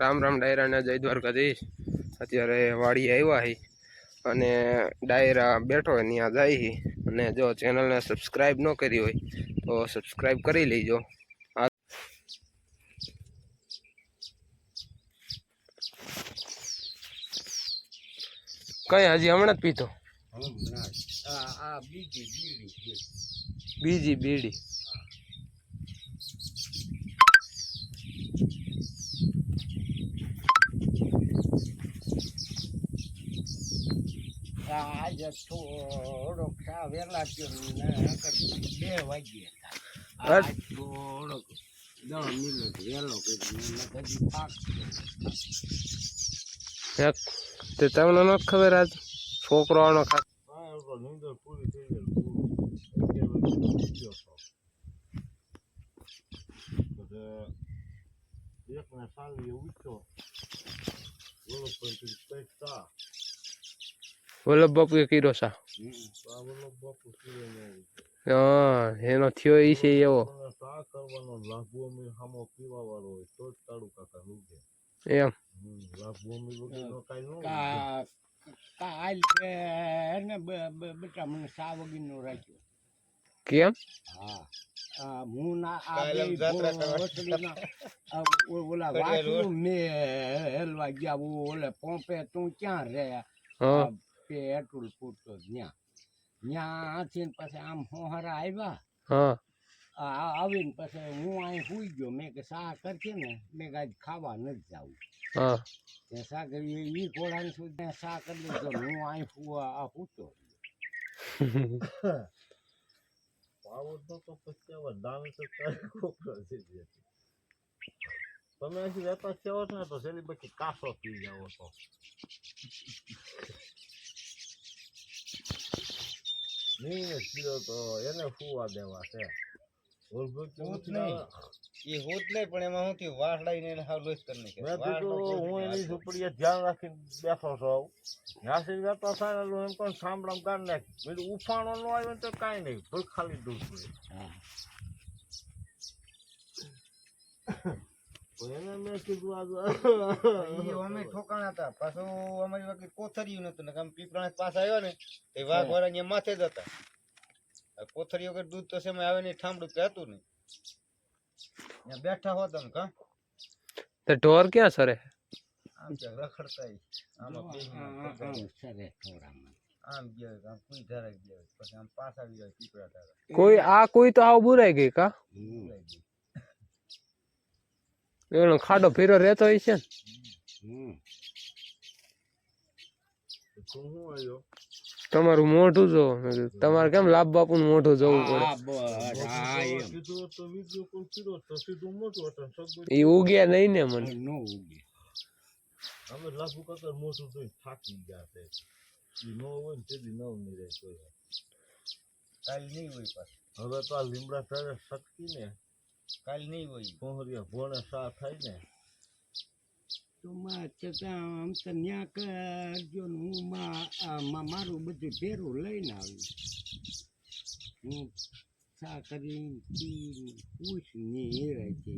રામ રામ ડાયરાને જય દ્વારકાધીશ। અત્યારે વાડી આવ્યા હી અને ડાયરા બેઠો હોય ત્યાં જાય હી અને જો ચેનલને સબસ્ક્રાઈબ ન કરી હોય તો સબસ્ક્રાઈબ કરી લેજો। કઈ હજી હમણાં જ પીતો બીજી બીડી આજે થોડોક વેલા થયો 2 વાગ્યે થોડોક 10 મિનિટ વેલો તે તમને નથી ખબર આજ છોકરો આનો નીંદર પૂરી થઈ ગઈ એકને સાલી ઉઠ્યો વલ્લભ બાપુ એ કર્યો સા હા એનો થયો ઈ છે એવો કરવાનો લાભો અમે હામો પીવા વાળો હોય તો જ તાળું કાકા રૂકે એમ લાભો અમે વગરનો કાઈ ને બેટા મને સા વગરનો રાખ્યો કેમ હા હું ના ઓલા વાસણું મેલવા ગયા ઓલે પંપે તું ક્યાં રે પેટ્રોલ પૂરતો ન્યાથી પછી આમ હોહરા આવ્યા આવીને પછી હું અહીં સુઈ ગયો મેં કે સા કરતી ને મેં આજ ખાવા નથી જવું સા કરી ઈ ઘોડા સુધી સા કરી લીધો હું અહીં પૂછતો તમે હજી વેપાર થયો ને તો સેલી પછી કાસો પી જાવ તો નહીં પીધો તો એને ફૂવા દેવા છે એ હોત નહીં પણ એમાં હું થયું વાસ લઈને હાવ લોસ કરી નાખ્યો હું એની ઝૂંપડીએ ધ્યાન રાખીને બેઠો છું નાસી વેપાર થાય એમ પણ સાંભળામ કાઢ નાખ બીજું ઉફાણો ન આવ્યો તો કાંઈ નહીં ભૂલ ખાલી દૂધ પડે અમે ઠોકાણા હતા પાછું અમારી વખત કોથળિયું નતું ને પીપળા પાસ આવ્યો ને એ વાઘ વાળા માથે જ હતા કોથળી વગર દૂધ તો સેમાં આવે નહીં ઠામડું કે હતું નહીં બેઠા હોત ને કા તે ઢોર ક્યાં સરે આમ કે રખડતા આમ ગયા આમ કોઈ ધરાઈ ગયા પછી આમ પાસ આવી જાય પીપળા ધારા કોઈ તો આવ બુરાઈ ગઈ કા એનો ખાડો ફેરો રહેતો હોય છે તમારું મોઢું જો તમારે કેમ લાભ બાપુ નું મોઢું જવું પડે એ ઉગ્યા નહીં ને મને અમે લાભુ કાકા મોઢું જોઈ થાકી ગયા છે ન હોય ને તેથી નવ નહીં રહે કાલ નહીં હોય પાછું હવે તો આ લીમડા ફેરે શક્તિ ને કાલ નહીં હોય પહોંરિયા ભોળે સા થાય ને તો આમ તો ન્યા કરજો ને હું મારું બધું ભેરું લઈને આવી હું સા કરી પૂછ ને એ છે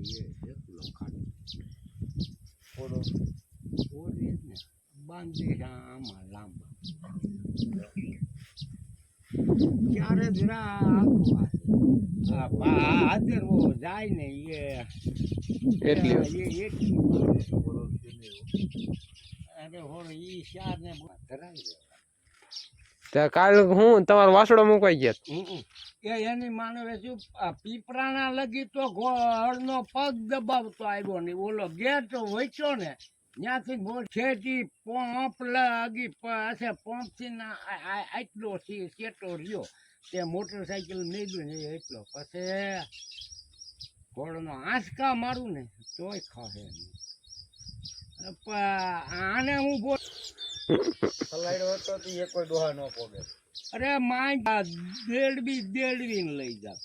એકલો ખાડો થોડો ને બાંધી આમાં લાંબા ક્યારે જ રાખવા જાય ને અરે હોર ઈ શાર ને ધરાવી કાલ હું તમારો વાસડો મુકાઈ ગયા એની માનવે શું પીપરાના લગી તો ઘોડ નો પગ દબાવતો આવ્યો ને ઓલો ગેટ વચ્ચો ને ત્યાંથી ખેતી પંપ લગી પાસે પંપ થી આટલો સેટો રહ્યો તે મોટરસાઇકલ મેળવ્યું ને એટલો પછી ઘોડનો આંચકા મારું ને તોય ખાહે આને હું બોલ ફલાડ્યો હતો તો એ કોઈ ડોહા ન પોગે અરે માય દેડવી ને લઈ જા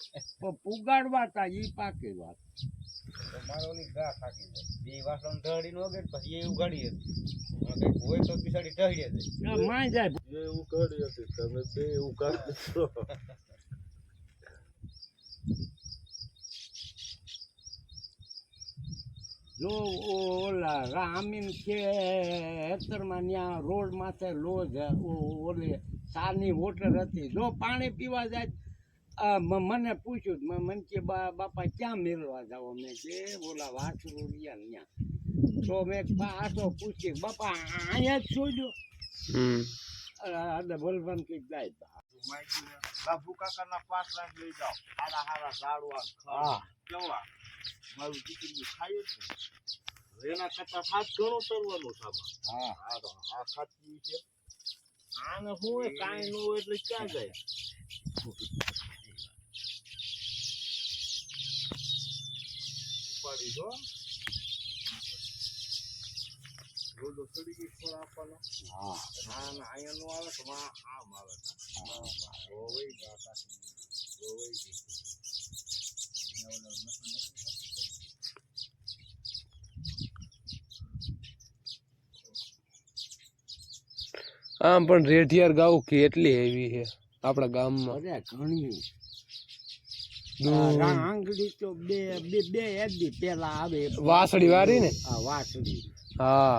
પુગાડવા તા ઈ પાકી વાત મારો ની ગા ખાકી જાય બે વાસણ ઢળી નો ગેટ પછી એ ઉગાડી હતી હોય તો પીસાડી ઢળી હતી માય જાય એ ઉગાડી હતી તમે બે ઉગાડી છો જો ઓલા રામીન કે હેતરમાં ત્યાં રોડ માથે લોજ ઓલી સાની હોટલ હતી જો પાણી પીવા જાય મને પૂછ્યું મને કે બાપા ક્યાં મેળવા જાવ મેં કે ઓલા વાસુ રહ્યા ત્યાં તો મેં પાછો પૂછી બાપા અહીંયા જ જોજો બલવંત કઈ જાય બાપુ કાકાના 5 લાખ લઈ જાઓ હારા હારા ઝાડવા હા કેવડા મારું દીકરી ખાય જ ને એના કરતા હાથ ઘણું તરવાનું સામા હા આ ખાતી છે આને હોય કાંઈ ન હોય એટલે ક્યાં જાય ઉપાડી દો રોડો ચડી ગઈ ફળ આપવાનો હા હા ના અહીંયા નો આવે તો આમ આવે ઓવઈ આમ પણ રેઢિયાર ગાઉ કેટલી એવી છે આપણા ગામમાં અરે ઘણી દૂધ. આંગળી તો બે બે બે એડી પેલા આવે વાસળી વાળી ને હા વાસળી હા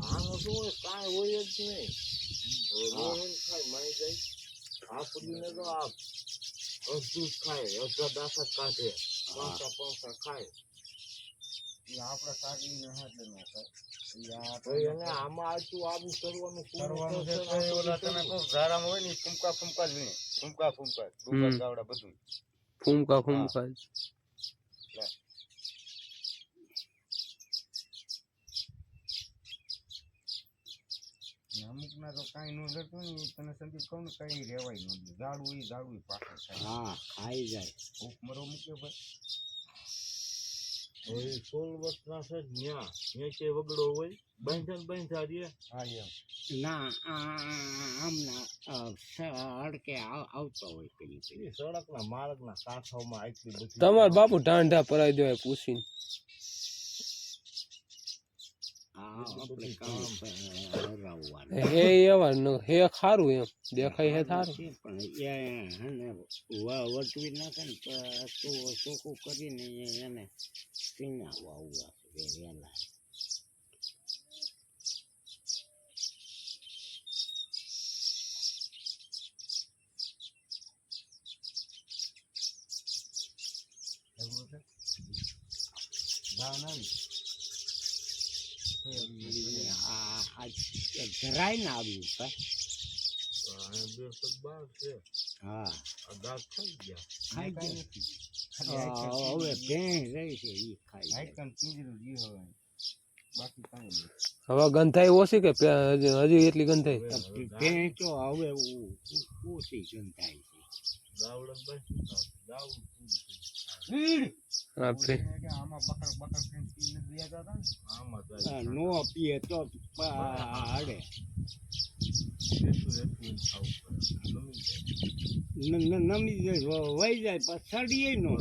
આનું શું હોય કાંઈ હોય જ નહીં રોહન ખાય માઈ જાય આપડીને તો આ અડધું જ ખાય અડધા દાખા કાઢે પાંચા ખાય એ આપણે કાઢીને હાથે ન ખાય એને આમાં આટલું આવું કરવાનું છે ઓલા તમે કહો ઝારામાં હોય ને ફૂમકા ફૂમકા જ નહીં ફૂમકા ડુંગર ગાવડા બધું ફૂમકા ફૂમકા અમુક ના તો કઈ ન રહેતું ને તને સંદીપ કહું ને કઈ રેવાય ન ઝાડવું પાછળ થાય હા ખાઈ જાય ભૂખ મરો મૂક્યો ભાઈ 16 વર્ષના છે ન્યા કે વગડો હોય બાંધા રે હા એમ ના આમના સડકે આવતો હોય પેલી સડકના માર્ગના કાંઠામાં આટલી બધી તમાર બાપુ ઢાંઢા પરાઈ દેવાય પૂછીને આપણે કામ હરાવવાનું હે એવા હે ખારું એમ દેખાય હે થારું પણ એને વટવી નાખે ને તો ચોખ્ખું કરીને એને પીના વાવવા વહેલા જરાય ના આવ્યું બે પગ બાર છે હા દાંત ખાઈ ગયા ખાઈ ગયા હવે ભેંસ રહી છે એ ખાઈ પિંજરું જી હવે બાકી કાંઈ નહીં હવે ગંધાઈ ઓછી કે હજી એટલી ગંધાઈ ભેંસ તો હવે ઓછી ગંધાય છે ગાવડે બસ ગાવડું હા ભે આમાં બકર પીને રહ્યા હતા ને આમાં જાય નો પીએ તો હાડે નમી જાય વહી જાય પછી સડીએ નો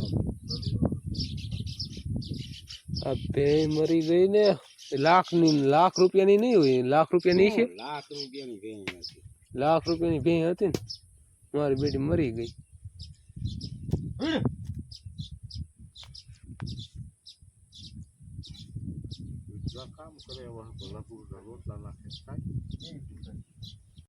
આ ભે મરી ગઈ ને લાખ રૂપિયાની નહીં હોય લાખ રૂપિયાની છે લાખ રૂપિયાની ભેંસ હતી લાખ રૂપિયાની ભેં હતી ને મારી બેટી મરી ગઈ કામ કરે રોટલા નાખે